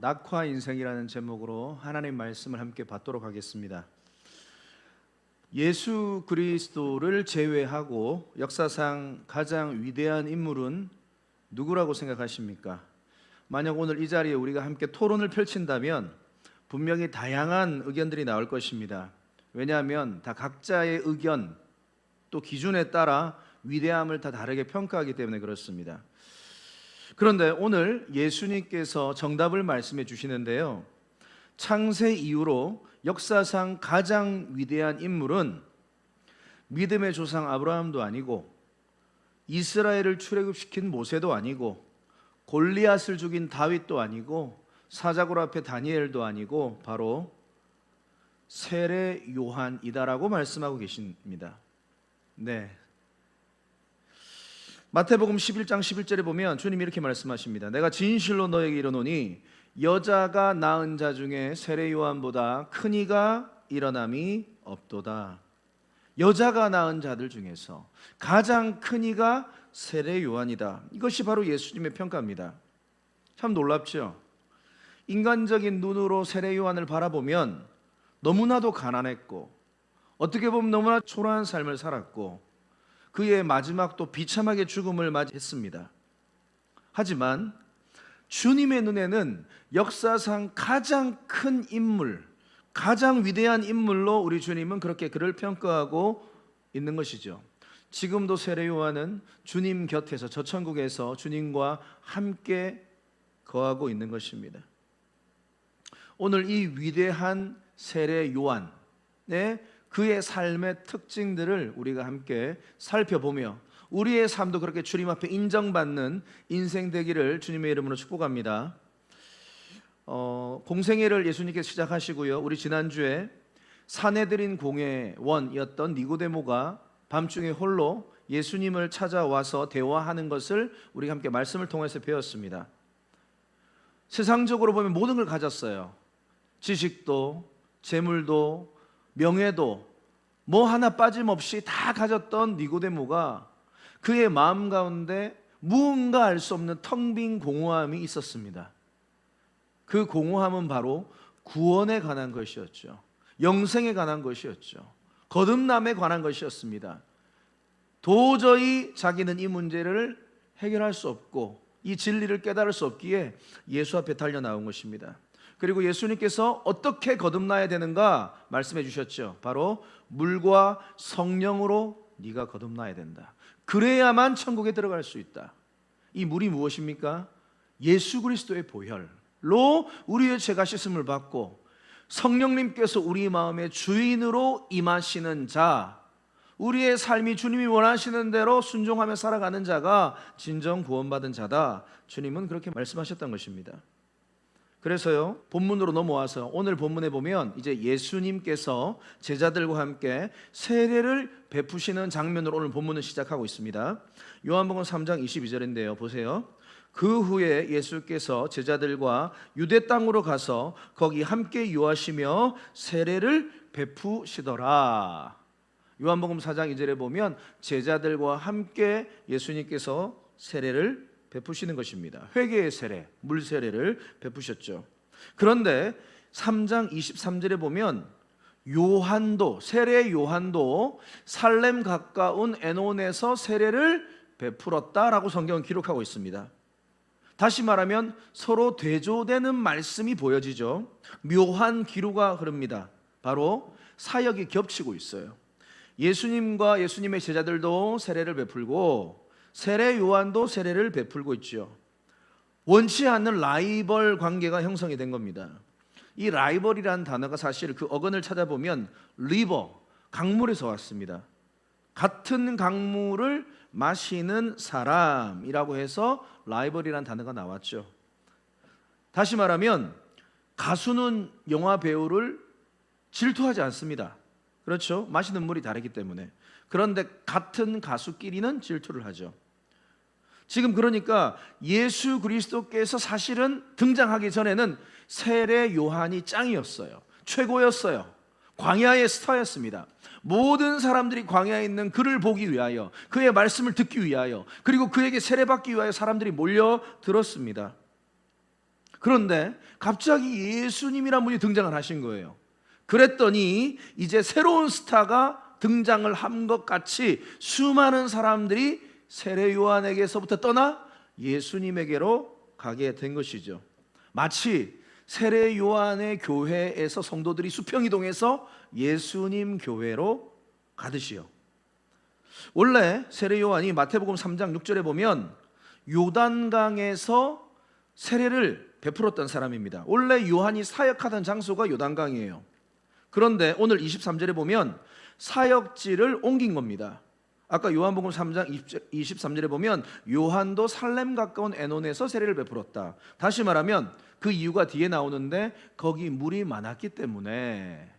낙화 인생이라는 제목으로 하나님 말씀을 함께 받도록 하겠습니다. 예수 그리스도를 제외하고 역사상 가장 위대한 인물은 누구라고 생각하십니까? 만약 오늘 이 자리에 우리가 함께 토론을 펼친다면 분명히 다양한 의견들이 나올 것입니다. 왜냐하면 다 각자의 의견 또 기준에 따라 위대함을 다 다르게 평가하기 때문에 그렇습니다. 그런데 오늘 예수님께서 정답을 말씀해 주시는데요, 창세 이후로 역사상 가장 위대한 인물은 믿음의 조상 아브라함도 아니고 이스라엘을 출애굽시킨 모세도 아니고 골리앗을 죽인 다윗도 아니고 사자굴 앞에 다니엘도 아니고 바로 세례 요한이다라고 말씀하고 계십니다. 네. 마태복음 11장 11절에 보면 주님이 이렇게 말씀하십니다. 내가 진실로 너에게 이르노니 여자가 낳은 자 중에 세례 요한보다 큰 이가 일어남이 없도다. 여자가 낳은 자들 중에서 가장 큰 이가 세례 요한이다. 이것이 바로 예수님의 평가입니다. 참 놀랍죠? 인간적인 눈으로 세례 요한을 바라보면 너무나도 가난했고 어떻게 보면 너무나 초라한 삶을 살았고 그의 마지막도 비참하게 죽음을 맞이했습니다. 하지만 주님의 눈에는 역사상 가장 큰 인물, 가장 위대한 인물로 우리 주님은 그렇게 그를 평가하고 있는 것이죠. 지금도 세례 요한은 주님 곁에서 저 천국에서 주님과 함께 거하고 있는 것입니다. 오늘 이 위대한 세례 요한의 그의 삶의 특징들을 우리가 함께 살펴보며 우리의 삶도 그렇게 주님 앞에 인정받는 인생 되기를 주님의 이름으로 축복합니다. 공생애를 예수님께서 시작하시고요, 우리 지난주에 사내들인 공회원이었던 니고데모가 밤중에 홀로 예수님을 찾아와서 대화하는 것을 우리가 함께 말씀을 통해서 배웠습니다. 세상적으로 보면 모든 걸 가졌어요. 지식도 재물도 명예도 뭐 하나 빠짐없이 다 가졌던 니고데모가 그의 마음 가운데 무언가 알 수 없는 텅 빈 공허함이 있었습니다. 그 공허함은 바로 구원에 관한 것이었죠. 영생에 관한 것이었죠. 거듭남에 관한 것이었습니다. 도저히 자기는 이 문제를 해결할 수 없고 이 진리를 깨달을 수 없기에 예수 앞에 달려 나온 것입니다. 그리고 예수님께서 어떻게 거듭나야 되는가 말씀해 주셨죠. 바로 물과 성령으로 네가 거듭나야 된다. 그래야만 천국에 들어갈 수 있다. 이 물이 무엇입니까? 예수 그리스도의 보혈로 우리의 죄가 씻음을 받고 성령님께서 우리 마음의 주인으로 임하시는 자, 우리의 삶이 주님이 원하시는 대로 순종하며 살아가는 자가 진정 구원받은 자다. 주님은 그렇게 말씀하셨던 것입니다. 그래서요, 본문으로 넘어와서 오늘 본문에 보면 이제 예수님께서 제자들과 함께 세례를 베푸시는 장면으로 오늘 본문을 시작하고 있습니다. 요한복음 3장 22절인데요 보세요. 그 후에 예수께서 제자들과 유대 땅으로 가서 거기 함께 유하시며 세례를 베푸시더라. 요한복음 4장 2절에 보면 제자들과 함께 예수님께서 세례를 베푸시는 것입니다. 회개의 세례, 물 세례를 베푸셨죠. 그런데 3장 23절에 보면 요한도, 세례 요한도 살렘 가까운 에논에서 세례를 베풀었다라고 성경은 기록하고 있습니다. 다시 말하면 서로 대조되는 말씀이 보여지죠. 묘한 기류가 흐릅니다. 바로 사역이 겹치고 있어요. 예수님과 예수님의 제자들도 세례를 베풀고 세례 요한도 세례를 베풀고 있죠. 원치 않는 라이벌 관계가 형성이 된 겁니다. 이 라이벌이라는 단어가 사실 그 어근을 찾아보면 리버, 강물에서 왔습니다. 같은 강물을 마시는 사람이라고 해서 라이벌이라는 단어가 나왔죠. 다시 말하면 가수는 영화 배우를 질투하지 않습니다. 그렇죠? 마시는 물이 다르기 때문에. 그런데 같은 가수끼리는 질투를 하죠. 지금 그러니까 예수 그리스도께서 사실은 등장하기 전에는 세례 요한이 짱이었어요. 최고였어요. 광야의 스타였습니다. 모든 사람들이 광야에 있는 그를 보기 위하여, 그의 말씀을 듣기 위하여, 그리고 그에게 세례받기 위하여 사람들이 몰려들었습니다. 그런데 갑자기 예수님이란 분이 등장을 하신 거예요. 그랬더니 이제 새로운 스타가 등장을 한 것 같이 수많은 사람들이 세례 요한에게서부터 떠나 예수님에게로 가게 된 것이죠. 마치 세례 요한의 교회에서 성도들이 수평이동해서 예수님 교회로 가듯이요. 원래 세례 요한이 마태복음 3장 6절에 보면 요단강에서 세례를 베풀었던 사람입니다. 원래 요한이 사역하던 장소가 요단강이에요. 그런데 오늘 23절에 보면 사역지를 옮긴 겁니다. 아까 요한복음 3장 23절에 보면 요한도 살렘 가까운 에논에서 세례를 베풀었다. 다시 말하면 그 이유가 뒤에 나오는데 거기 물이 많았기 때문에,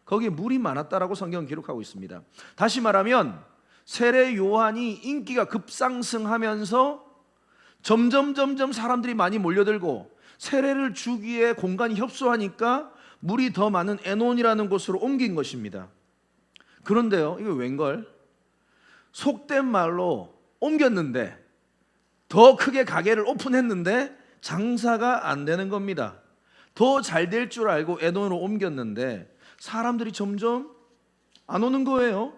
거기 물이 많았다라고 성경은 기록하고 있습니다. 다시 말하면 세례 요한이 인기가 급상승하면서 점점 사람들이 많이 몰려들고 세례를 주기에 공간이 협소하니까 물이 더 많은 에논이라는 곳으로 옮긴 것입니다. 그런데요, 이거 웬걸? 속된 말로 옮겼는데, 더 크게 가게를 오픈했는데 장사가 안 되는 겁니다. 더 잘 될 줄 알고 에논으로 옮겼는데 사람들이 점점 안 오는 거예요.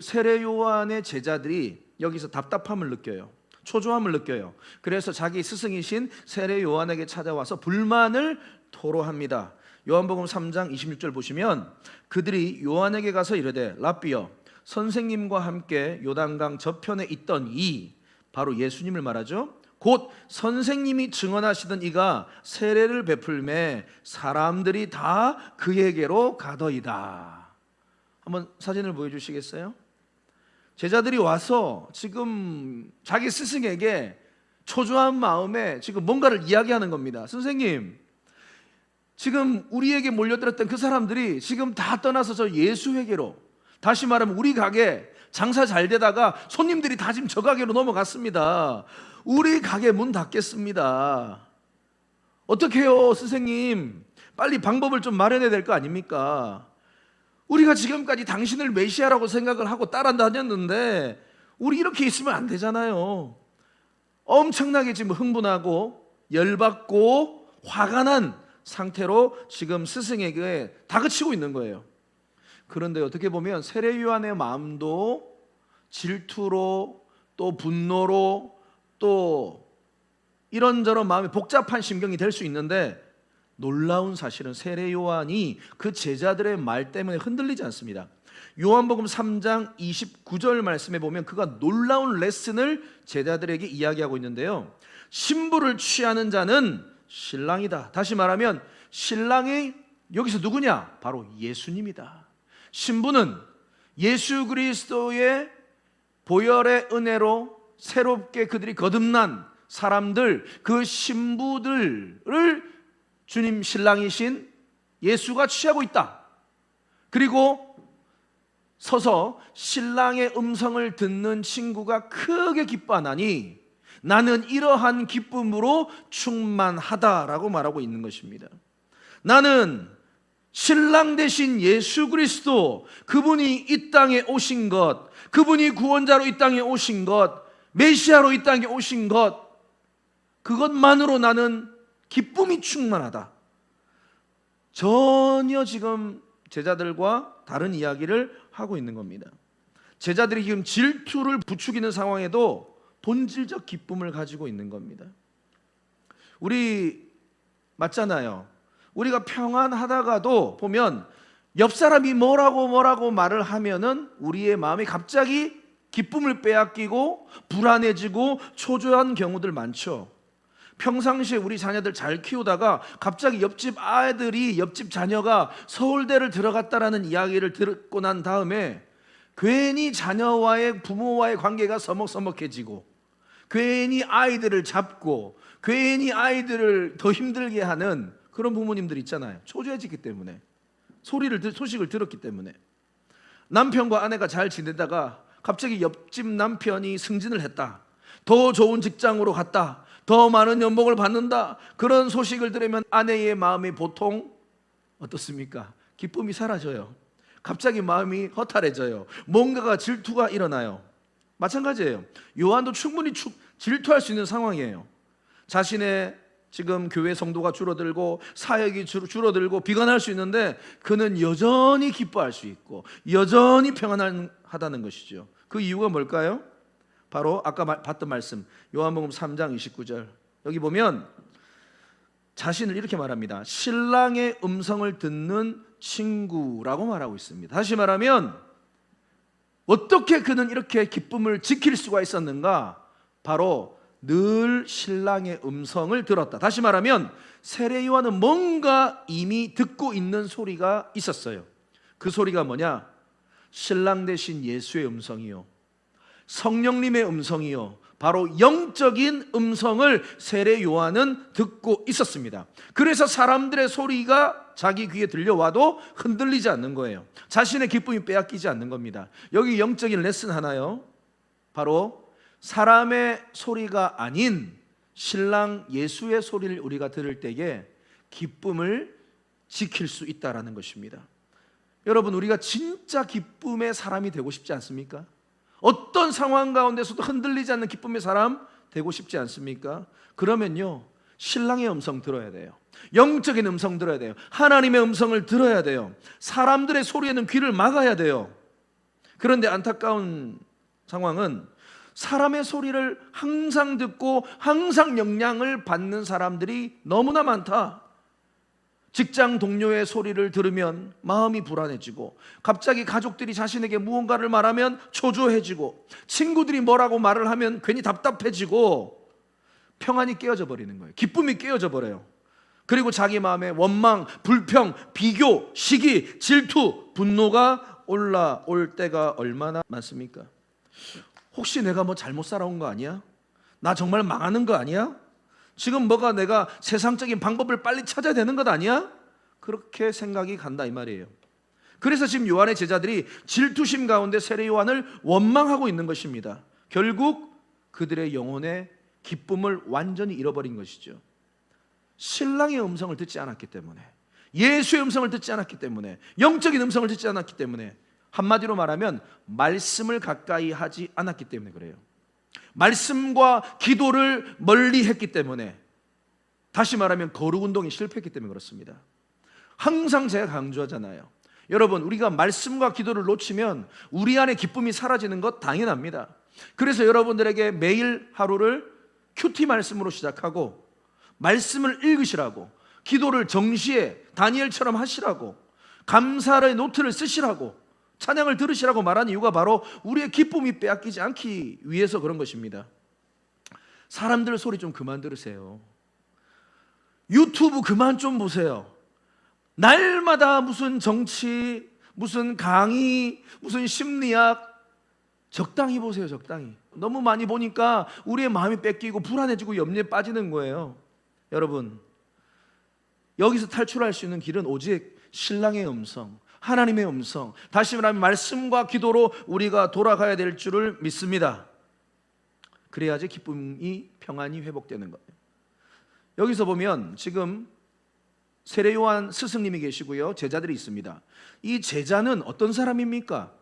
세례 요한의 제자들이 여기서 답답함을 느껴요. 초조함을 느껴요. 그래서 자기 스승이신 세례 요한에게 찾아와서 불만을 토로합니다. 요한복음 3장 26절 보시면 그들이 요한에게 가서 이르되 랍비여, 선생님과 함께 요단강 저편에 있던 이, 바로 예수님을 말하죠. 곧 선생님이 증언하시던 이가 세례를 베풀매 사람들이 다 그에게로 가더이다. 한번 사진을 보여주시겠어요? 제자들이 와서 지금 자기 스승에게 초조한 마음에 지금 뭔가를 이야기하는 겁니다. 선생님, 지금 우리에게 몰려들었던 그 사람들이 지금 다 떠나서 저 예수에게로, 다시 말하면 우리 가게 장사 잘 되다가 손님들이 다 지금 저 가게로 넘어갔습니다. 우리 가게 문 닫겠습니다. 어떻게 해요, 선생님? 빨리 방법을 좀 마련해야 될 거 아닙니까? 우리가 지금까지 당신을 메시아라고 생각을 하고 따라다녔는데 우리 이렇게 있으면 안 되잖아요. 엄청나게 지금 흥분하고 열받고 화가 난 상태로 지금 스승에게 다그치고 있는 거예요. 그런데 어떻게 보면 세례 요한의 마음도 질투로 또 분노로 또 이런저런 마음이 복잡한 심경이 될 수 있는데, 놀라운 사실은 세례 요한이 그 제자들의 말 때문에 흔들리지 않습니다. 요한복음 3장 29절 말씀에 보면 그가 놀라운 레슨을 제자들에게 이야기하고 있는데요. 신부를 취하는 자는 신랑이다. 다시 말하면 신랑이 여기서 누구냐? 바로 예수님이다. 신부는 예수 그리스도의 보혈의 은혜로 새롭게 그들이 거듭난 사람들, 그 신부들을 주님 신랑이신 예수가 취하고 있다. 그리고 서서 신랑의 음성을 듣는 친구가 크게 기뻐하나니 나는 이러한 기쁨으로 충만하다라고 말하고 있는 것입니다. 나는 신랑 되신 예수 그리스도, 그분이 이 땅에 오신 것, 그분이 구원자로 이 땅에 오신 것, 메시아로 이 땅에 오신 것, 그것만으로 나는 기쁨이 충만하다. 전혀 지금 제자들과 다른 이야기를 하고 있는 겁니다. 제자들이 지금 질투를 부추기는 상황에도 본질적 기쁨을 가지고 있는 겁니다. 우리 맞잖아요. 우리가 평안하다가도 보면 옆 사람이 뭐라고 말을 하면은 우리의 마음이 갑자기 기쁨을 빼앗기고 불안해지고 초조한 경우들 많죠. 평상시에 우리 자녀들 잘 키우다가 갑자기 옆집 아이들이, 옆집 자녀가 서울대를 들어갔다라는 이야기를 듣고 난 다음에 괜히 자녀와의, 부모와의 관계가 서먹서먹해지고 괜히 아이들을 잡고 괜히 아이들을 더 힘들게 하는 그런 부모님들 있잖아요. 초조해지기 때문에, 소식을 들었기 때문에. 남편과 아내가 잘 지내다가 갑자기 옆집 남편이 승진을 했다, 더 좋은 직장으로 갔다, 더 많은 연봉을 받는다, 그런 소식을 들으면 아내의 마음이 보통 어떻습니까? 기쁨이 사라져요. 갑자기 마음이 허탈해져요. 뭔가가 질투가 일어나요. 마찬가지예요. 요한도 충분히 질투할 수 있는 상황이에요. 자신의 지금 교회 성도가 줄어들고 사역이 줄어들고 비관할 수 있는데 그는 여전히 기뻐할 수 있고 여전히 평안하다는 것이죠. 그 이유가 뭘까요? 바로 아까 봤던 말씀 요한복음 3장 29절 여기 보면 자신을 이렇게 말합니다. 신랑의 음성을 듣는 친구라고 말하고 있습니다. 다시 말하면 어떻게 그는 이렇게 기쁨을 지킬 수가 있었는가? 바로 늘 신랑의 음성을 들었다. 다시 말하면 세례 요한은 뭔가 이미 듣고 있는 소리가 있었어요. 그 소리가 뭐냐? 신랑 대신 예수의 음성이요, 성령님의 음성이요, 바로 영적인 음성을 세례 요한은 듣고 있었습니다. 그래서 사람들의 소리가 자기 귀에 들려와도 흔들리지 않는 거예요. 자신의 기쁨이 빼앗기지 않는 겁니다. 여기 영적인 레슨 하나요. 바로 사람의 소리가 아닌 신랑 예수의 소리를 우리가 들을 때에 기쁨을 지킬 수 있다라는 것입니다. 여러분, 우리가 진짜 기쁨의 사람이 되고 싶지 않습니까? 어떤 상황 가운데서도 흔들리지 않는 기쁨의 사람 되고 싶지 않습니까? 그러면요, 신랑의 음성 들어야 돼요. 영적인 음성 들어야 돼요. 하나님의 음성을 들어야 돼요. 사람들의 소리에는 귀를 막아야 돼요. 그런데 안타까운 상황은 사람의 소리를 항상 듣고 항상 영향을 받는 사람들이 너무나 많다. 직장 동료의 소리를 들으면 마음이 불안해지고, 갑자기 가족들이 자신에게 무언가를 말하면 초조해지고, 친구들이 뭐라고 말을 하면 괜히 답답해지고, 평안이 깨어져 버리는 거예요. 기쁨이 깨어져 버려요. 그리고 자기 마음에 원망, 불평, 비교, 시기, 질투, 분노가 올라올 때가 얼마나 많습니까? 혹시 내가 뭐 잘못 살아온 거 아니야? 나 정말 망하는 거 아니야? 지금 뭐가 내가 세상적인 방법을 빨리 찾아야 되는 것 아니야? 그렇게 생각이 간다 이 말이에요. 그래서 지금 요한의 제자들이 질투심 가운데 세례 요한을 원망하고 있는 것입니다. 결국 그들의 영혼의 기쁨을 완전히 잃어버린 것이죠. 신랑의 음성을 듣지 않았기 때문에, 예수의 음성을 듣지 않았기 때문에, 영적인 음성을 듣지 않았기 때문에, 한마디로 말하면 말씀을 가까이 하지 않았기 때문에 그래요. 말씀과 기도를 멀리 했기 때문에, 다시 말하면 거룩 운동이 실패했기 때문에 그렇습니다. 항상 제가 강조하잖아요. 여러분, 우리가 말씀과 기도를 놓치면 우리 안에 기쁨이 사라지는 것 당연합니다. 그래서 여러분들에게 매일 하루를 큐티 말씀으로 시작하고, 말씀을 읽으시라고, 기도를 정시에 다니엘처럼 하시라고, 감사의 노트를 쓰시라고, 찬양을 들으시라고 말하는 이유가 바로 우리의 기쁨이 빼앗기지 않기 위해서 그런 것입니다. 사람들 소리 좀 그만 들으세요. 유튜브 그만 좀 보세요. 날마다 무슨 정치, 무슨 강의, 무슨 심리학, 적당히 보세요. 적당히. 너무 많이 보니까 우리의 마음이 뺏기고 불안해지고 염려에 빠지는 거예요. 여러분, 여기서 탈출할 수 있는 길은 오직 신랑의 음성, 하나님의 음성, 다시 말하면 말씀과 기도로 우리가 돌아가야 될 줄을 믿습니다. 그래야지 기쁨이, 평안이 회복되는 거예요. 여기서 보면 지금 세례 요한 스승님이 계시고요, 제자들이 있습니다. 이 제자는 어떤 사람입니까?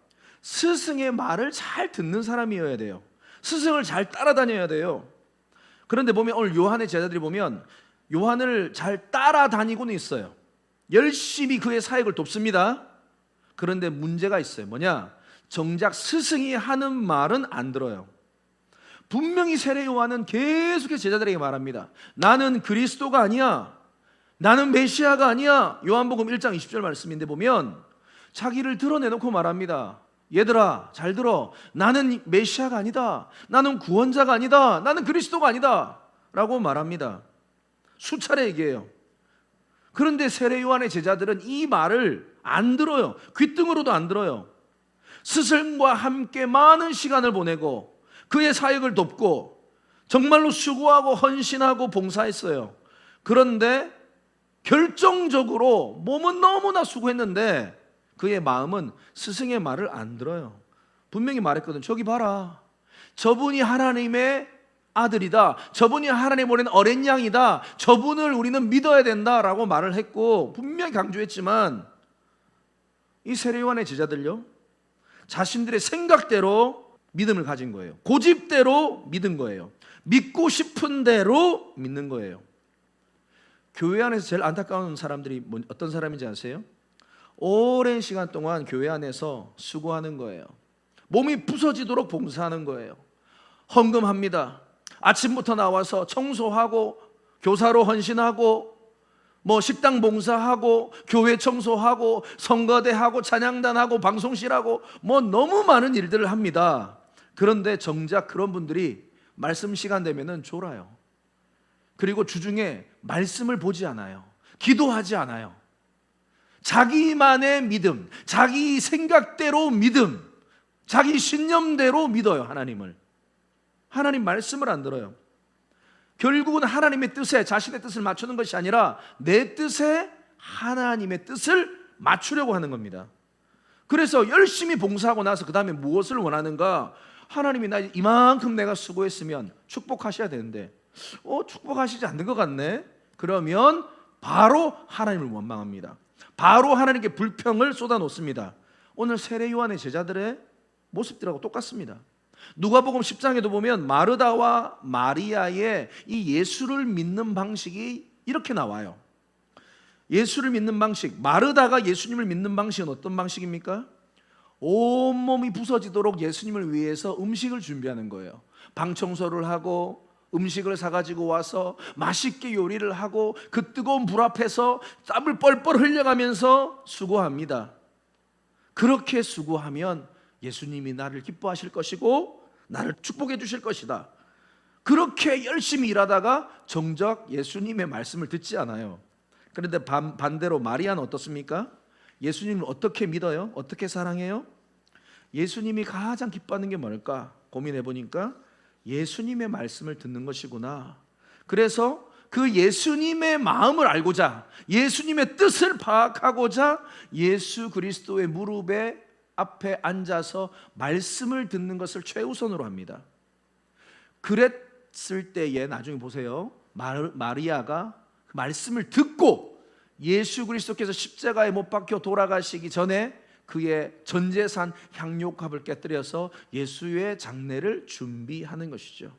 스승의 말을 잘 듣는 사람이어야 돼요. 스승을 잘 따라다녀야 돼요. 그런데 보면 오늘 요한의 제자들이 보면 요한을 잘 따라다니고는 있어요. 열심히 그의 사역을 돕습니다. 그런데 문제가 있어요. 뭐냐? 정작 스승이 하는 말은 안 들어요. 분명히 세례 요한은 계속해서 제자들에게 말합니다. 나는 그리스도가 아니야. 나는 메시아가 아니야. 요한복음 1장 20절 말씀인데 보면 자기를 드러내놓고 말합니다. 얘들아, 잘 들어. 나는 메시아가 아니다. 나는 구원자가 아니다. 나는 그리스도가 아니다. 라고 말합니다. 수차례 얘기해요. 그런데 세례 요한의 제자들은 이 말을 안 들어요. 귓등으로도 안 들어요. 스승과 함께 많은 시간을 보내고 그의 사역을 돕고 정말로 수고하고 헌신하고 봉사했어요. 그런데 결정적으로 몸은 너무나 수고했는데 그의 마음은 스승의 말을 안 들어요. 분명히 말했거든. 저기 봐라. 저분이 하나님의 아들이다. 저분이 하나님 보낸 어린 양이다. 저분을 우리는 믿어야 된다라고 말을 했고 분명히 강조했지만 이 세례 요한의 제자들요, 자신들의 생각대로 믿음을 가진 거예요. 고집대로 믿은 거예요. 믿고 싶은 대로 믿는 거예요. 교회 안에서 제일 안타까운 사람들이 어떤 사람인지 아세요? 오랜 시간 동안 교회 안에서 수고하는 거예요. 몸이 부서지도록 봉사하는 거예요. 헌금합니다. 아침부터 나와서 청소하고 교사로 헌신하고 식당 봉사하고 교회 청소하고 성가대하고 찬양단하고 방송실하고 너무 많은 일들을 합니다. 그런데 정작 그런 분들이 말씀 시간 되면은 졸아요. 그리고 주중에 말씀을 보지 않아요. 기도하지 않아요. 자기만의 믿음, 자기 생각대로 믿음, 자기 신념대로 믿어요. 하나님 말씀을 안 들어요. 결국은 하나님의 뜻에 자신의 뜻을 맞추는 것이 아니라 내 뜻에 하나님의 뜻을 맞추려고 하는 겁니다. 그래서 열심히 봉사하고 나서 그 다음에 무엇을 원하는가? 하나님이 나 이만큼 내가 수고했으면 축복하셔야 되는데 축복하시지 않는 것 같네? 그러면 바로 하나님을 원망합니다. 바로 하나님께 불평을 쏟아놓습니다. 오늘 세례 요한의 제자들의 모습들하고 똑같습니다. 누가복음 10장에도 보면 마르다와 마리아의 이 예수를 믿는 방식이 이렇게 나와요. 예수를 믿는 방식, 마르다가 예수님을 믿는 방식은 어떤 방식입니까? 온몸이 부서지도록 예수님을 위해서 음식을 준비하는 거예요. 방 청소를 하고 음식을 사가지고 와서 맛있게 요리를 하고 그 뜨거운 불 앞에서 땀을 뻘뻘 흘려가면서 수고합니다. 그렇게 수고하면 예수님이 나를 기뻐하실 것이고 나를 축복해 주실 것이다. 그렇게 열심히 일하다가 정작 예수님의 말씀을 듣지 않아요. 그런데 반대로 마리아는 어떻습니까? 예수님을 어떻게 믿어요? 어떻게 사랑해요? 예수님이 가장 기뻐하는 게 뭘까? 고민해 보니까 예수님의 말씀을 듣는 것이구나. 그래서 그 예수님의 마음을 알고자, 예수님의 뜻을 파악하고자 예수 그리스도의 무릎에 앞에 앉아서 말씀을 듣는 것을 최우선으로 합니다. 그랬을 때에 나중에 보세요. 마리아가 그 말씀을 듣고 예수 그리스도께서 십자가에 못 박혀 돌아가시기 전에 그의 전 재산 향료값을 깨뜨려서 예수의 장례를 준비하는 것이죠.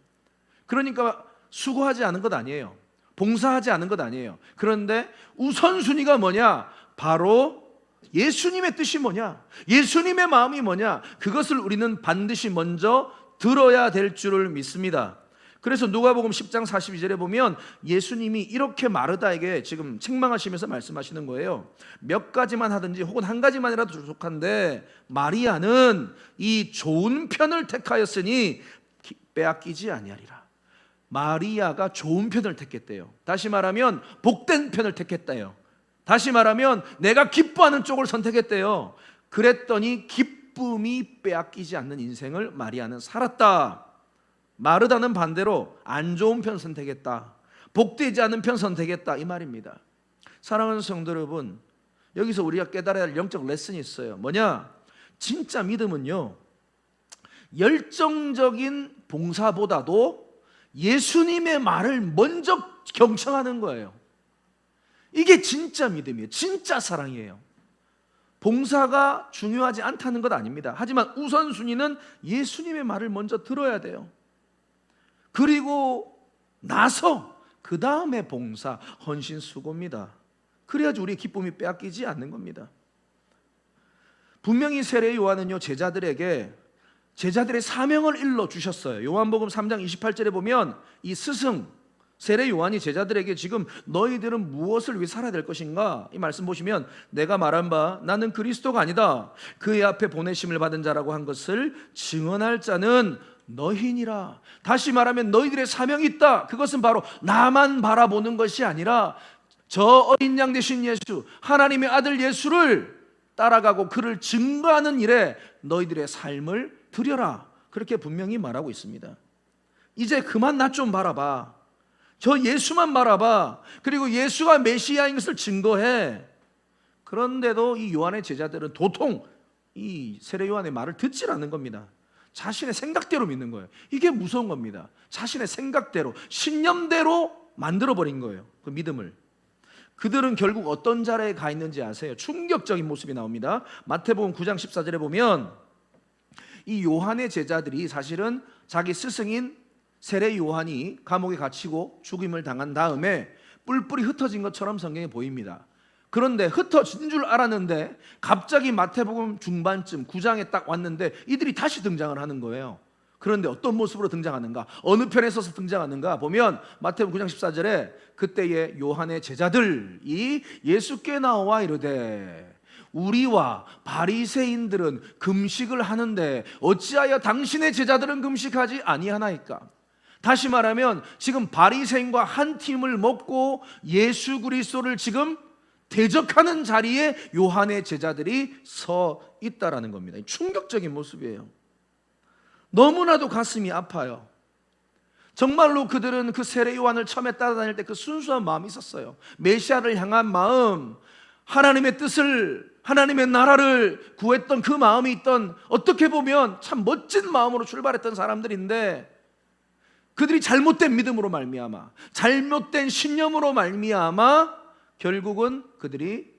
그러니까 수고하지 않은 것 아니에요. 봉사하지 않은 것 아니에요. 그런데 우선순위가 뭐냐? 바로 예수님의 뜻이 뭐냐? 예수님의 마음이 뭐냐? 그것을 우리는 반드시 먼저 들어야 될 줄을 믿습니다. 그래서 누가복음 10장 42절에 보면 예수님이 이렇게 마르다에게 지금 책망하시면서 말씀하시는 거예요. 몇 가지만 하든지 혹은 한 가지만이라도 부족한데 마리아는 이 좋은 편을 택하였으니 빼앗기지 아니하리라. 마리아가 좋은 편을 택했대요. 다시 말하면 복된 편을 택했대요. 다시 말하면 내가 기뻐하는 쪽을 선택했대요. 그랬더니 기쁨이 빼앗기지 않는 인생을 마리아는 살았다. 마르다는 반대로 안 좋은 편 선택했다. 복되지 않은 편 선택했다. 이 말입니다. 사랑하는 성도 여러분, 여기서 우리가 깨달아야 할 영적 레슨이 있어요. 뭐냐? 진짜 믿음은요, 열정적인 봉사보다도 예수님의 말을 먼저 경청하는 거예요. 이게 진짜 믿음이에요. 진짜 사랑이에요. 봉사가 중요하지 않다는 것 아닙니다. 하지만 우선순위는 예수님의 말을 먼저 들어야 돼요. 그리고 나서 그 다음에 봉사, 헌신, 수고입니다. 그래야지 우리의 기쁨이 빼앗기지 않는 겁니다. 분명히 세례 요한은요, 제자들에게 제자들의 사명을 일러 주셨어요. 요한복음 3장 28절에 보면 이 스승 세례 요한이 제자들에게 지금 너희들은 무엇을 위해 살아야 될 것인가? 이 말씀 보시면 내가 말한 바 나는 그리스도가 아니다. 그의 앞에 보내심을 받은 자라고 한 것을 증언할 자는 너희니라. 다시 말하면 너희들의 사명이 있다. 그것은 바로 나만 바라보는 것이 아니라 저 어린 양 되신 예수, 하나님의 아들 예수를 따라가고 그를 증거하는 일에 너희들의 삶을 들여라. 그렇게 분명히 말하고 있습니다. 이제 그만 나 좀 바라봐. 저 예수만 바라봐. 그리고 예수가 메시아인 것을 증거해. 그런데도 이 요한의 제자들은 도통 이 세례 요한의 말을 듣질 않는 겁니다. 자신의 생각대로 믿는 거예요. 이게 무서운 겁니다. 자신의 생각대로, 신념대로 만들어버린 거예요. 그 믿음을. 그들은 결국 어떤 자리에 가 있는지 아세요? 충격적인 모습이 나옵니다. 마태복음 9장 14절에 보면 이 요한의 제자들이 사실은 자기 스승인 세례 요한이 감옥에 갇히고 죽임을 당한 다음에 뿔뿔이 흩어진 것처럼 성경에 보입니다. 그런데 흩어진 줄 알았는데 갑자기 마태복음 중반쯤 9장에 딱 왔는데 이들이 다시 등장을 하는 거예요. 그런데 어떤 모습으로 등장하는가, 어느 편에 서서 등장하는가 보면 마태복음 9장 14절에 그때의 요한의 제자들이 예수께 나와 이르되 우리와 바리새인들은 금식을 하는데 어찌하여 당신의 제자들은 금식하지 아니하나이까? 다시 말하면 지금 바리새인과 한 팀을 먹고 예수 그리스도를 지금 대적하는 자리에 요한의 제자들이 서 있다라는 겁니다. 충격적인 모습이에요. 너무나도 가슴이 아파요. 정말로 그들은 그 세례 요한을 처음에 따라다닐 때 그 순수한 마음이 있었어요. 메시아를 향한 마음, 하나님의 뜻을, 하나님의 나라를 구했던 그 마음이 있던, 어떻게 보면 참 멋진 마음으로 출발했던 사람들인데 그들이 잘못된 믿음으로 말미암아, 잘못된 신념으로 말미암아 결국은 그들이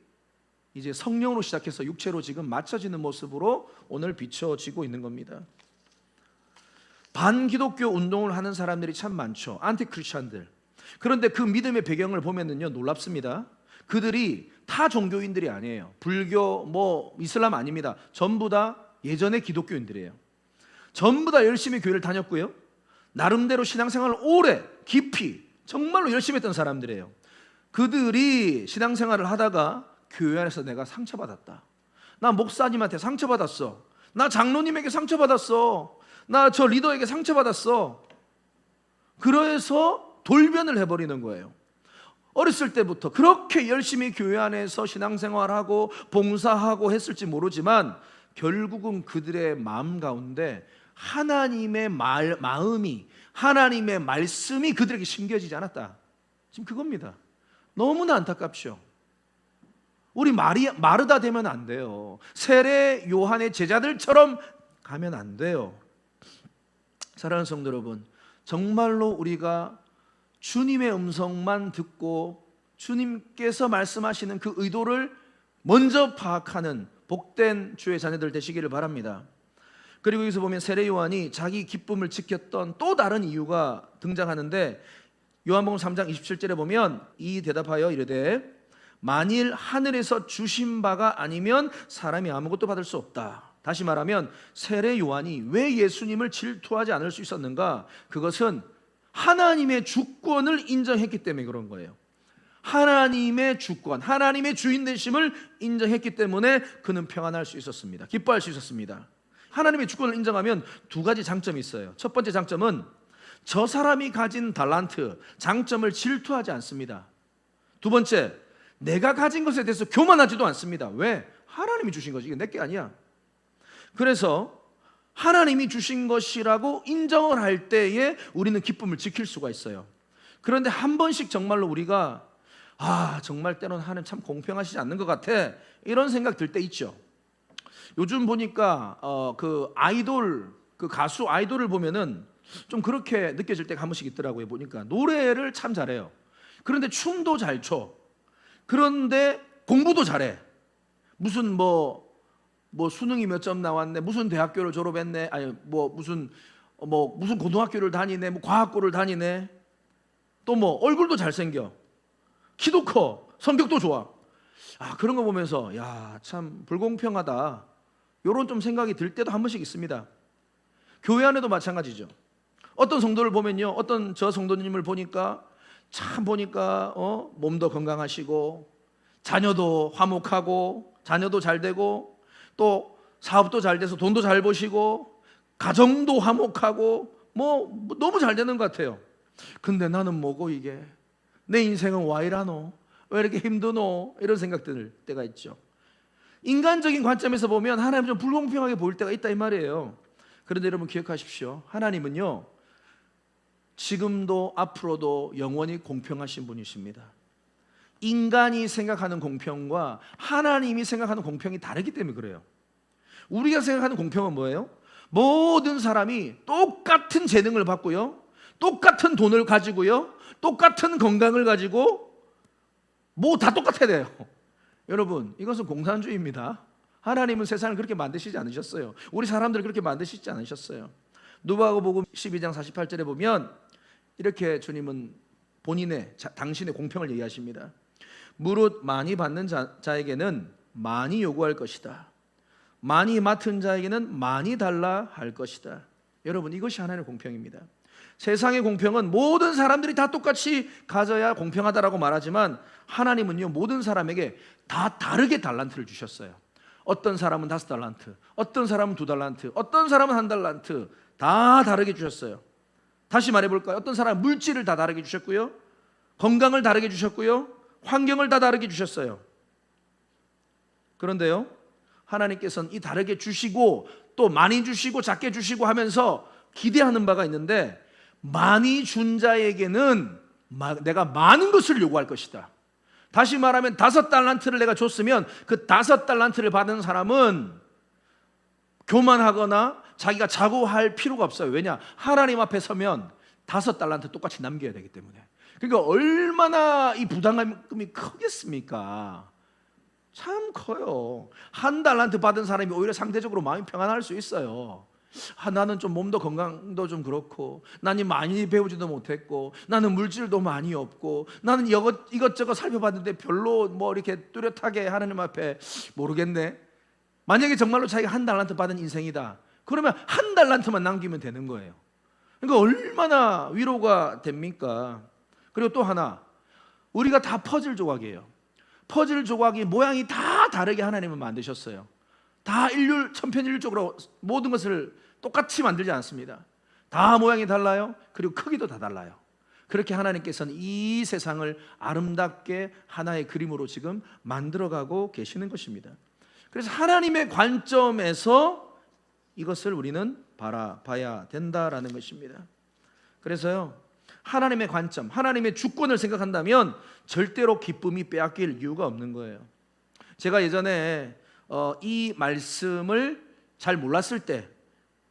이제 성령으로 시작해서 육체로 지금 맞춰지는 모습으로 오늘 비춰지고 있는 겁니다. 반기독교 운동을 하는 사람들이 참 많죠. 안티크리스천들. 그런데 그 믿음의 배경을 보면은요, 놀랍습니다. 그들이 타 종교인들이 아니에요. 불교, 이슬람 아닙니다. 전부 다 예전의 기독교인들이에요. 전부 다 열심히 교회를 다녔고요, 나름대로 신앙생활을 오래 깊이 정말로 열심히 했던 사람들이에요. 그들이 신앙생활을 하다가 교회 안에서 내가 상처받았다, 나 목사님한테 상처받았어, 나 장로님에게 상처받았어, 나 저 리더에게 상처받았어. 그래서 돌변을 해버리는 거예요. 어렸을 때부터 그렇게 열심히 교회 안에서 신앙생활하고 봉사하고 했을지 모르지만 결국은 그들의 마음 가운데 하나님의 마음이, 하나님의 말씀이 그들에게 심겨지지 않았다. 지금 그겁니다. 너무나 안타깝죠. 우리 마르다 되면 안 돼요. 세례 요한의 제자들처럼 가면 안 돼요. 사랑하는 성도 여러분, 정말로 우리가 주님의 음성만 듣고 주님께서 말씀하시는 그 의도를 먼저 파악하는 복된 주의 자녀들 되시기를 바랍니다. 그리고 여기서 보면 세례 요한이 자기 기쁨을 지켰던 또 다른 이유가 등장하는데, 요한복음 3장 27절에 보면 이 대답하여 이르되 만일 하늘에서 주신 바가 아니면 사람이 아무것도 받을 수 없다. 다시 말하면 세례 요한이 왜 예수님을 질투하지 않을 수 있었는가? 그것은 하나님의 주권을 인정했기 때문에 그런 거예요. 하나님의 주권, 하나님의 주인 되심을 인정했기 때문에 그는 평안할 수 있었습니다. 기뻐할 수 있었습니다. 하나님의 주권을 인정하면 두 가지 장점이 있어요. 첫 번째 장점은 저 사람이 가진 달란트, 장점을 질투하지 않습니다. 두 번째, 내가 가진 것에 대해서 교만하지도 않습니다. 왜? 하나님이 주신 거지, 이게 내게 아니야. 그래서 하나님이 주신 것이라고 인정을 할 때에 우리는 기쁨을 지킬 수가 있어요. 그런데 한 번씩 정말로 우리가 정말 때로는 하나님 참 공평하시지 않는 것 같아, 이런 생각 들 때 있죠. 요즘 보니까 그 가수 아이돌을 보면은 좀 그렇게 느껴질 때가 한 번씩 있더라고요. 보니까 노래를 참 잘해요. 그런데 춤도 잘 춰. 그런데 공부도 잘해. 무슨 수능이 몇 점 나왔네, 무슨 대학교를 졸업했네, 아니 무슨 고등학교를 다니네, 과학고를 다니네, 또 얼굴도 잘생겨, 키도 커, 성격도 좋아. 그런 거 보면서 참 불공평하다, 이런 좀 생각이 들 때도 한 번씩 있습니다. 교회 안에도 마찬가지죠. 어떤 성도를 보면요, 어떤 저 성도님을 보니까 몸도 건강하시고 자녀도 화목하고 자녀도 잘 되고 또 사업도 잘 돼서 돈도 잘 버시고 가정도 화목하고 너무 잘 되는 것 같아요. 근데 나는 뭐고 이게, 내 인생은 와 이라노, 왜 이렇게 힘드노, 이런 생각 들 때가 있죠. 인간적인 관점에서 보면 하나님은 좀 불공평하게 보일 때가 있다 이 말이에요. 그런데 여러분 기억하십시오. 하나님은요, 지금도 앞으로도 영원히 공평하신 분이십니다. 인간이 생각하는 공평과 하나님이 생각하는 공평이 다르기 때문에 그래요. 우리가 생각하는 공평은 뭐예요? 모든 사람이 똑같은 재능을 받고요, 똑같은 돈을 가지고요, 똑같은 건강을 가지고 다 똑같아야 돼요. 여러분, 이것은 공산주의입니다. 하나님은 세상을 그렇게 만드시지 않으셨어요. 우리 사람들을 그렇게 만드시지 않으셨어요. 누가복음 12장 48절에 보면 이렇게 주님은 당신의 공평을 얘기하십니다. 무릇 많이 받는 자에게는 많이 요구할 것이다. 많이 맡은 자에게는 많이 달라 할 것이다. 여러분, 이것이 하나님의 공평입니다. 세상의 공평은 모든 사람들이 다 똑같이 가져야 공평하다라고 말하지만 하나님은요, 모든 사람에게 다 다르게 달란트를 주셨어요. 어떤 사람은 5달란트, 어떤 사람은 2달란트, 어떤 사람은 1달란트, 다 다르게 주셨어요. 다시 말해볼까요? 어떤 사람은 물질을 다 다르게 주셨고요, 건강을 다르게 주셨고요, 환경을 다 다르게 주셨어요. 그런데요, 하나님께서는 이 다르게 주시고 또 많이 주시고 작게 주시고 하면서 기대하는 바가 있는데, 많이 준 자에게는 내가 많은 것을 요구할 것이다. 다시 말하면 5달란트를 내가 줬으면 그 5달란트를 받은 사람은 교만하거나 자기가 자고할 필요가 없어요. 왜냐? 하나님 앞에 서면 5달란트 똑같이 남겨야 되기 때문에. 그러니까 얼마나 이 부담감이 크겠습니까? 참 커요. 1달란트 받은 사람이 오히려 상대적으로 마음이 평안할 수 있어요. 나는 좀 몸도 건강도 좀 그렇고, 나는 많이 배우지도 못했고, 나는 물질도 많이 없고, 나는 이것저것 살펴봤는데 별로 뭐 이렇게 뚜렷하게 하나님 앞에 모르겠네. 만약에 정말로 자기가 1달란트 받은 인생이다, 그러면 1달란트만 남기면 되는 거예요. 그러니까 얼마나 위로가 됩니까? 그리고 또 하나, 우리가 다 퍼즐 조각이에요. 퍼즐 조각이 모양이 다 다르게 하나님은 만드셨어요. 다 천편일률적으로 모든 것을 똑같이 만들지 않습니다. 다 모양이 달라요. 그리고 크기도 다 달라요. 그렇게 하나님께서는 이 세상을 아름답게 하나의 그림으로 지금 만들어가고 계시는 것입니다. 그래서 하나님의 관점에서 이것을 우리는 바라봐야 된다라는 것입니다. 그래서요, 하나님의 관점, 하나님의 주권을 생각한다면 절대로 기쁨이 빼앗길 이유가 없는 거예요. 제가 예전에 이 말씀을 잘 몰랐을 때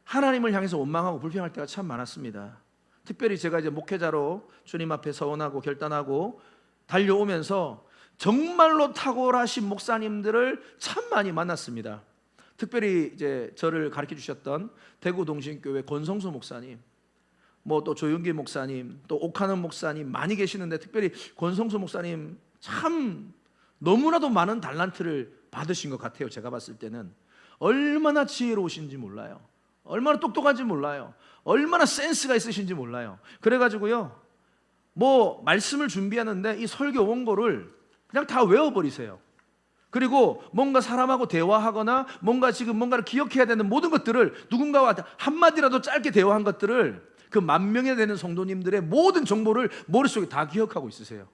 하나님을 향해서 원망하고 불평할 때가 참 많았습니다. 특별히 제가 이제 목회자로 주님 앞에 서원하고 결단하고 달려오면서 정말로 탁월하신 목사님들을 참 많이 만났습니다. 특별히 이제 저를 가르쳐 주셨던 대구 동신교회 권성수 목사님, 뭐 또 조윤기 목사님, 또 옥하는 목사님 많이 계시는데, 특별히 권성수 목사님 참 너무나도 많은 달란트를 받으신 것 같아요. 제가 봤을 때는 얼마나 지혜로우신지 몰라요. 얼마나 똑똑한지 몰라요. 얼마나 센스가 있으신지 몰라요. 그래가지고요, 뭐 말씀을 준비하는데 이 설교 원고를 그냥 다 외워버리세요. 그리고 뭔가 사람하고 대화하거나 뭔가를 기억해야 되는 모든 것들을, 누군가와 한마디라도 짧게 대화한 것들을, 그 10,000명에 되는 성도님들의 모든 정보를 머릿속에 다 기억하고 있으세요.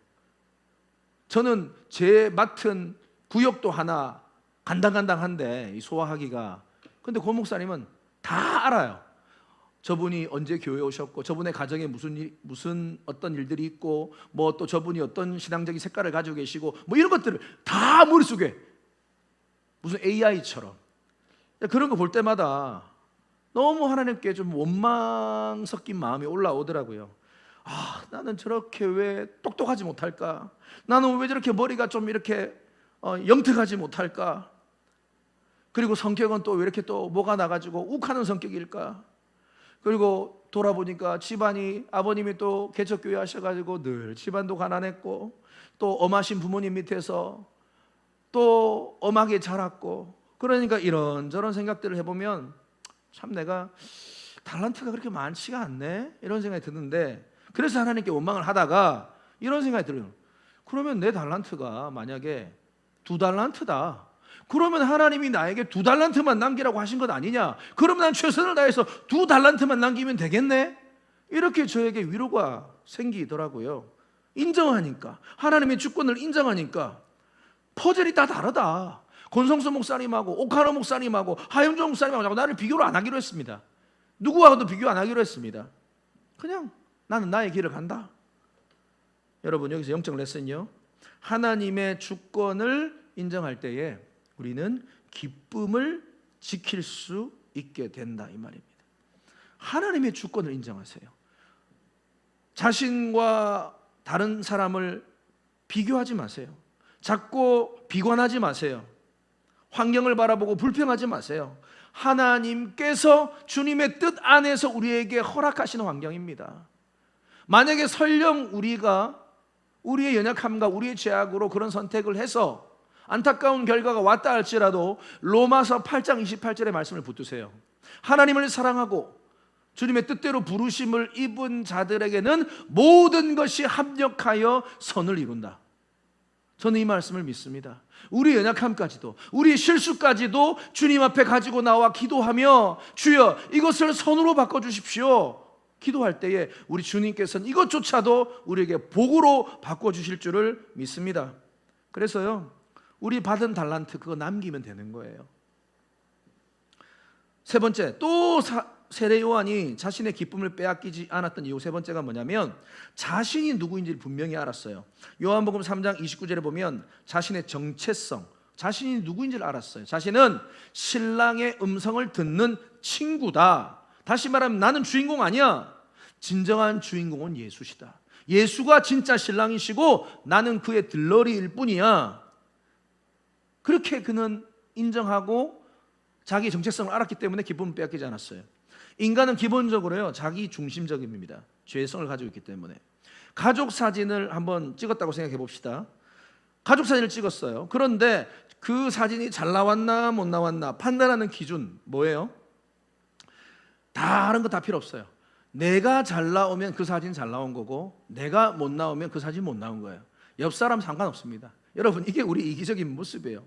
저는 제 맡은 구역도 하나 간당간당한데 소화하기가, 근데 고 목사님은 다 알아요. 저분이 언제 교회에 오셨고, 저분의 가정에 무슨 어떤 일들이 있고, 뭐 또 저분이 어떤 신앙적인 색깔을 가지고 계시고, 뭐 이런 것들을 다 머릿속에, 무슨 AI처럼. 그런 거 볼 때마다 너무 하나님께 좀 원망 섞인 마음이 올라오더라고요. 나는 저렇게 왜 똑똑하지 못할까? 나는 왜 저렇게 머리가 좀 이렇게 영특하지 못할까? 그리고 성격은 또 왜 이렇게 또 뭐가 나가지고 욱하는 성격일까? 그리고 돌아보니까 집안이, 아버님이 또 개척교회 하셔가지고 늘 집안도 가난했고, 또 엄하신 부모님 밑에서 또 엄하게 자랐고, 그러니까 이런저런 생각들을 해보면 참 내가 달란트가 그렇게 많지가 않네, 이런 생각이 드는데, 그래서 하나님께 원망을 하다가 이런 생각이 들어요. 그러면 내 달란트가 만약에 2달란트다, 그러면 하나님이 나에게 2달란트만 남기라고 하신 것 아니냐? 그러면 난 최선을 다해서 2달란트만 남기면 되겠네? 이렇게 저에게 위로가 생기더라고요. 인정하니까, 하나님의 주권을 인정하니까. 퍼즐이 다 다르다. 권성수 목사님하고 옥하노 목사님하고 하영종 목사님하고 나를 비교를 안 하기로 했습니다. 누구하고도 비교 안 하기로 했습니다. 그냥 나는 나의 길을 간다. 여러분, 여기서 영적 레슨요, 하나님의 주권을 인정할 때에 우리는 기쁨을 지킬 수 있게 된다, 이 말입니다. 하나님의 주권을 인정하세요. 자신과 다른 사람을 비교하지 마세요. 자꾸 비관하지 마세요. 환경을 바라보고 불평하지 마세요. 하나님께서 주님의 뜻 안에서 우리에게 허락하시는 환경입니다. 만약에 설령 우리가 우리의 연약함과 우리의 죄악으로 그런 선택을 해서 안타까운 결과가 왔다 할지라도 로마서 8장 28절의 말씀을 붙드세요. 하나님을 사랑하고 주님의 뜻대로 부르심을 입은 자들에게는 모든 것이 합력하여 선을 이룬다. 저는 이 말씀을 믿습니다. 우리 연약함까지도, 우리 실수까지도 주님 앞에 가지고 나와 기도하며 주여 이것을 선으로 바꿔주십시오. 기도할 때에 우리 주님께서는 이것조차도 우리에게 복으로 바꿔주실 줄을 믿습니다. 그래서요, 우리 받은 달란트 그거 남기면 되는 거예요. 세 번째, 또 세례 요한이 자신의 기쁨을 빼앗기지 않았던 이유 세 번째가 뭐냐면 자신이 누구인지를 분명히 알았어요. 요한복음 3장 29절에 보면 자신의 정체성, 자신이 누구인지를 알았어요. 자신은 신랑의 음성을 듣는 친구다. 다시 말하면 나는 주인공 아니야. 진정한 주인공은 예수시다. 예수가 진짜 신랑이시고 나는 그의 들러리일 뿐이야. 그렇게 그는 인정하고 자기 정체성을 알았기 때문에 기쁨을 빼앗기지 않았어요. 인간은 기본적으로요, 자기 중심적입니다. 죄성을 가지고 있기 때문에. 가족 사진을 한번 찍었다고 생각해 봅시다. 가족 사진을 찍었어요. 그런데 그 사진이 잘 나왔나 못 나왔나 판단하는 기준 뭐예요? 다른 거 다 필요 없어요. 내가 잘 나오면 그 사진 잘 나온 거고 내가 못 나오면 그 사진 못 나온 거예요. 옆 사람 상관없습니다. 여러분, 이게 우리 이기적인 모습이에요.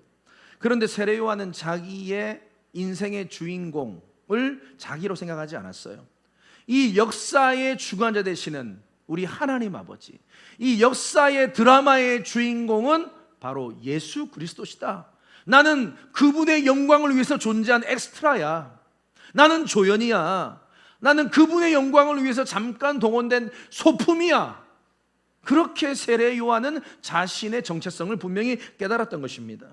그런데 세례 요한은 자기의 인생의 주인공을 자기로 생각하지 않았어요. 이 역사의 주관자 되시는 우리 하나님 아버지, 이 역사의 드라마의 주인공은 바로 예수 그리스도시다. 나는 그분의 영광을 위해서 존재한 엑스트라야. 나는 조연이야. 나는 그분의 영광을 위해서 잠깐 동원된 소품이야. 그렇게 세례 요한은 자신의 정체성을 분명히 깨달았던 것입니다.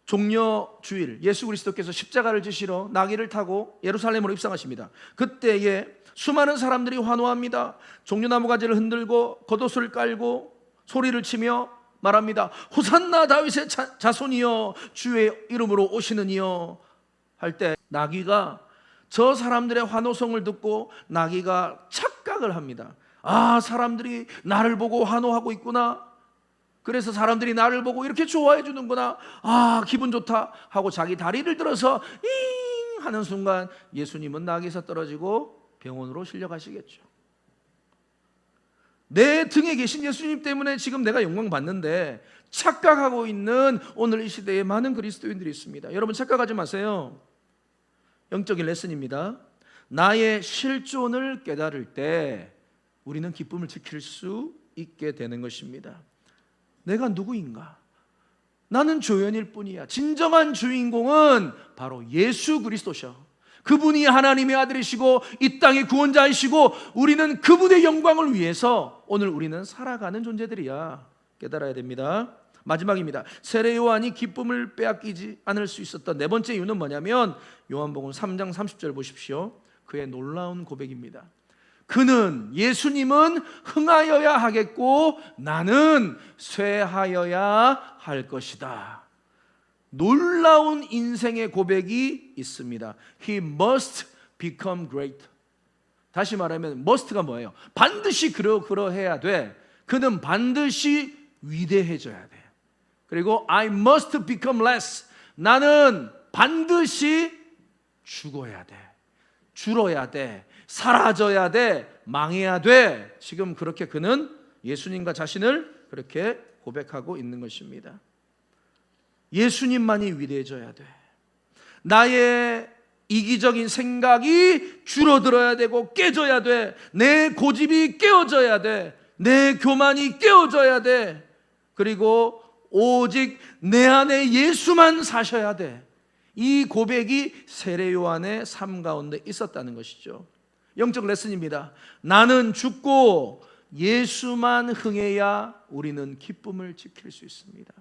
종려 주일, 예수 그리스도께서 십자가를 지시러 나귀를 타고 예루살렘으로 입성하십니다. 그때에 수많은 사람들이 환호합니다. 종려나무 가지를 흔들고 겉옷을 깔고 소리를 치며 말합니다. 호산나 다윗의 자손이여, 주의 이름으로 오시는 이여 할 때 나귀가, 저 사람들의 환호성을 듣고 나귀가 착각을 합니다. 아, 사람들이 나를 보고 환호하고 있구나. 그래서 사람들이 나를 보고 이렇게 좋아해 주는구나. 아, 기분 좋다 하고 자기 다리를 들어서 잉 하는 순간 예수님은 나귀에서 떨어지고 병원으로 실려가시겠죠. 내 등에 계신 예수님 때문에 지금 내가 영광 받는데 착각하고 있는 오늘 이 시대에 많은 그리스도인들이 있습니다. 여러분, 착각하지 마세요. 영적인 레슨입니다. 나의 실존을 깨달을 때 우리는 기쁨을 지킬 수 있게 되는 것입니다. 내가 누구인가? 나는 조연일 뿐이야. 진정한 주인공은 바로 예수 그리스도셔. 그분이 하나님의 아들이시고 이 땅의 구원자이시고 우리는 그분의 영광을 위해서 오늘 우리는 살아가는 존재들이야. 깨달아야 됩니다. 마지막입니다. 세례 요한이 기쁨을 빼앗기지 않을 수 있었던 네 번째 이유는 뭐냐면 요한복음 3장 30절 보십시오. 그의 놀라운 고백입니다. 그는, 예수님은 흥하여야 하겠고 나는 쇠하여야 할 것이다. 놀라운 인생의 고백이 있습니다. He must become great. 다시 말하면 must가 뭐예요? 반드시 그러해야 돼. 그는 반드시 위대해져야 돼. 그리고 I must become less. 나는 반드시 죽어야 돼. 줄어야 돼. 사라져야 돼. 망해야 돼. 지금 그렇게 그는 예수님과 자신을 그렇게 고백하고 있는 것입니다. 예수님만이 위대해져야 돼. 나의 이기적인 생각이 줄어들어야 되고 깨져야 돼. 내 고집이 깨어져야 돼. 내 교만이 깨어져야 돼. 그리고 오직 내 안에 예수만 사셔야 돼. 이 고백이 세례 요한의 삶 가운데 있었다는 것이죠. 영적 레슨입니다. 나는 죽고 예수만 흥해야 우리는 기쁨을 지킬 수 있습니다.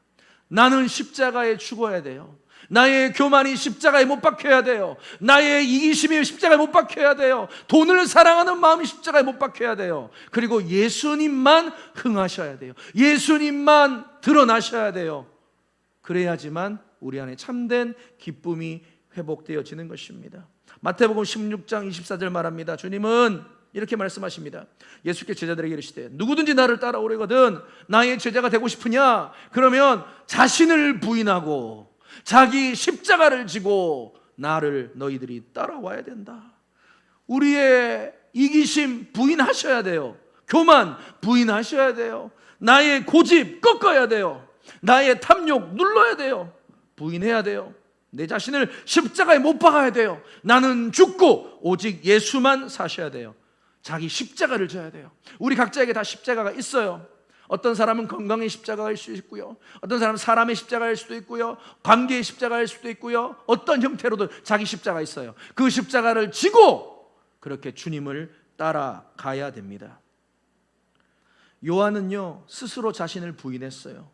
나는 십자가에 죽어야 돼요. 나의 교만이 십자가에 못 박혀야 돼요. 나의 이기심이 십자가에 못 박혀야 돼요. 돈을 사랑하는 마음이 십자가에 못 박혀야 돼요. 그리고 예수님만 흥하셔야 돼요. 예수님만 드러나셔야 돼요. 그래야지만 우리 안에 참된 기쁨이 회복되어지는 것입니다. 마태복음 16장 24절 말합니다. 주님은 이렇게 말씀하십니다. 예수께 제자들에게 이르시되 누구든지 나를 따라오려거든 나의 제자가 되고 싶으냐? 그러면 자신을 부인하고 자기 십자가를 지고 나를 너희들이 따라와야 된다. 우리의 이기심 부인하셔야 돼요. 교만 부인하셔야 돼요. 나의 고집 꺾어야 돼요. 나의 탐욕 눌러야 돼요. 부인해야 돼요. 내 자신을 십자가에 못 박아야 돼요. 나는 죽고 오직 예수만 사셔야 돼요. 자기 십자가를 져야 돼요. 우리 각자에게 다 십자가가 있어요. 어떤 사람은 건강의 십자가일 수 있고요, 어떤 사람은 사람의 십자가일 수도 있고요, 관계의 십자가일 수도 있고요, 어떤 형태로든 자기 십자가 있어요. 그 십자가를 지고 그렇게 주님을 따라가야 됩니다. 요한은요 스스로 자신을 부인했어요.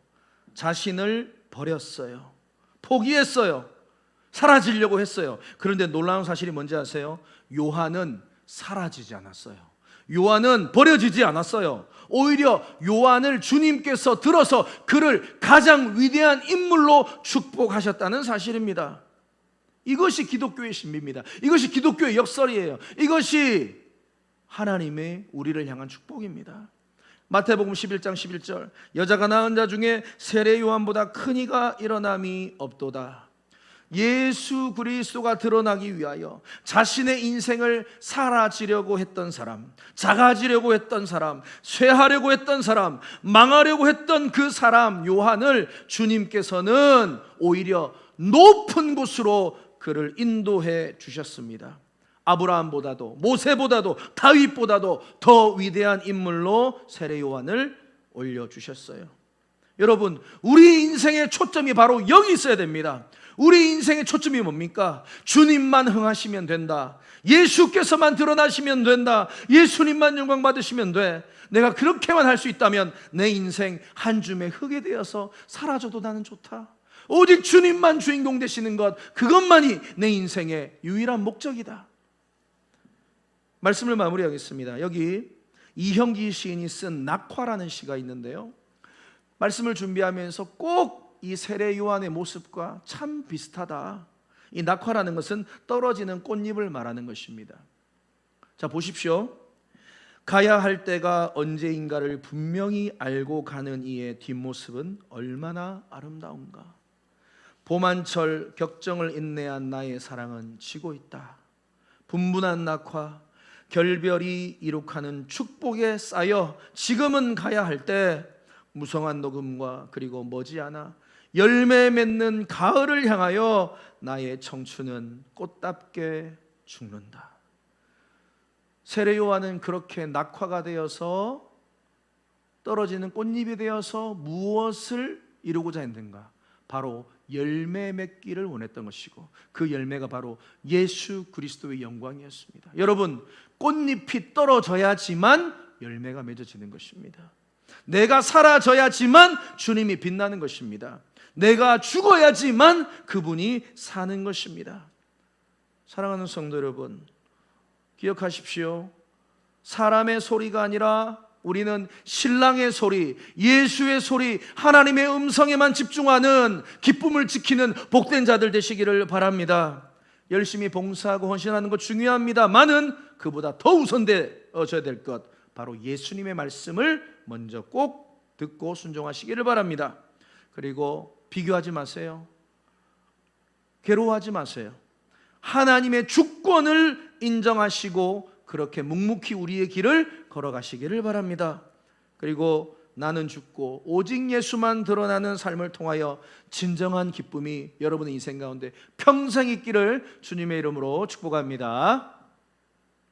자신을 버렸어요. 포기했어요. 사라지려고 했어요. 그런데 놀라운 사실이 뭔지 아세요? 요한은 사라지지 않았어요. 요한은 버려지지 않았어요. 오히려 요한을 주님께서 들어서 그를 가장 위대한 인물로 축복하셨다는 사실입니다. 이것이 기독교의 신비입니다. 이것이 기독교의 역설이에요. 이것이 하나님의 우리를 향한 축복입니다. 마태복음 11장 11절 여자가 낳은 자 중에 세례 요한보다 큰 이가 일어남이 없도다. 예수 그리스도가 드러나기 위하여 자신의 인생을 사라지려고 했던 사람, 작아지려고 했던 사람, 쇠하려고 했던 사람, 망하려고 했던 그 사람 요한을 주님께서는 오히려 높은 곳으로 그를 인도해 주셨습니다. 아브라함보다도 모세보다도 다윗보다도 더 위대한 인물로 세례 요한을 올려주셨어요. 여러분, 우리 인생의 초점이 바로 여기 있어야 됩니다. 우리 인생의 초점이 뭡니까? 주님만 흥하시면 된다. 예수께서만 드러나시면 된다. 예수님만 영광 받으시면 돼. 내가 그렇게만 할 수 있다면 내 인생 한 줌의 흙이 되어서 사라져도 나는 좋다. 오직 주님만 주인공 되시는 것, 그것만이 내 인생의 유일한 목적이다. 말씀을 마무리하겠습니다. 여기 이형기 시인이 쓴 낙화라는 시가 있는데요, 말씀을 준비하면서 꼭 이 세례 요한의 모습과 참 비슷하다. 이 낙화라는 것은 떨어지는 꽃잎을 말하는 것입니다. 자, 보십시오. 가야 할 때가 언제인가를 분명히 알고 가는 이의 뒷모습은 얼마나 아름다운가. 봄한철 격정을 인내한 나의 사랑은 지고 있다. 분분한 낙화, 결별이 이룩하는 축복에 쌓여 지금은 가야 할 때 무성한 녹음과 그리고 머지않아 열매 맺는 가을을 향하여 나의 청춘은 꽃답게 죽는다. 세례 요한은 그렇게 낙화가 되어서 떨어지는 꽃잎이 되어서 무엇을 이루고자 했는가? 바로 열매 맺기를 원했던 것이고, 그 열매가 바로 예수 그리스도의 영광이었습니다. 여러분, 꽃잎이 떨어져야지만 열매가 맺어지는 것입니다. 내가 사라져야지만 주님이 빛나는 것입니다. 내가 죽어야지만 그분이 사는 것입니다. 사랑하는 성도 여러분, 기억하십시오. 사람의 소리가 아니라 우리는 신랑의 소리, 예수의 소리, 하나님의 음성에만 집중하는 기쁨을 지키는 복된 자들 되시기를 바랍니다. 열심히 봉사하고 헌신하는 것 중요합니다만은 그보다 더 우선되어져야 될 것, 바로 예수님의 말씀을 먼저 꼭 듣고 순종하시기를 바랍니다. 그리고 비교하지 마세요. 괴로워하지 마세요. 하나님의 주권을 인정하시고 그렇게 묵묵히 우리의 길을 걸어가시기를 바랍니다. 그리고 나는 죽고 오직 예수만 드러나는 삶을 통하여 진정한 기쁨이 여러분의 인생 가운데 평생 있기를 주님의 이름으로 축복합니다.